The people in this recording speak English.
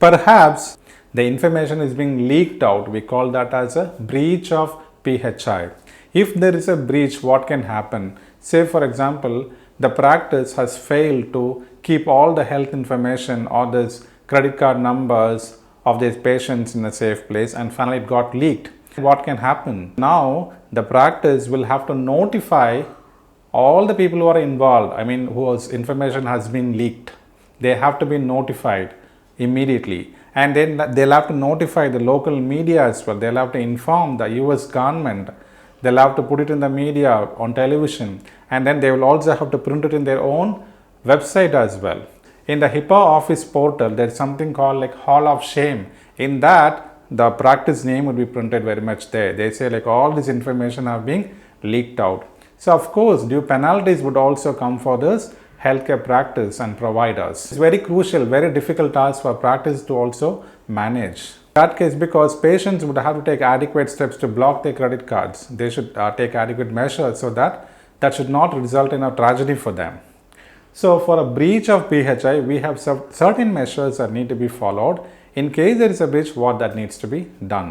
Perhaps the information is being leaked out. We call that as a breach of PHI. If there is a breach, what can happen? Say for example, the practice has failed to keep all the health information or this credit card numbers of these patients in a safe place, and finally it got leaked. What can happen? Now the practice will have to notify all the people who are involved, whose information has been leaked. They have to be notified immediately, and then they'll have to notify the local media as well. They'll have to inform the US government. They'll have to put it in the media, on television, and then they will also have to print it in their own website as well. In the HIPAA office portal, there's something called like Hall of Shame. In that, the practice name would be printed very much there. They say like all this information are being leaked out. So of course, due penalties would also come for this healthcare practice and providers. It's very crucial, very difficult task for practice to also manage. In that case, because patients would have to take adequate steps to block their credit cards, they should take adequate measures so that should not result in a tragedy for them. So for a breach of PHI, we have certain measures that need to be followed. In case there is a breach, what that needs to be done.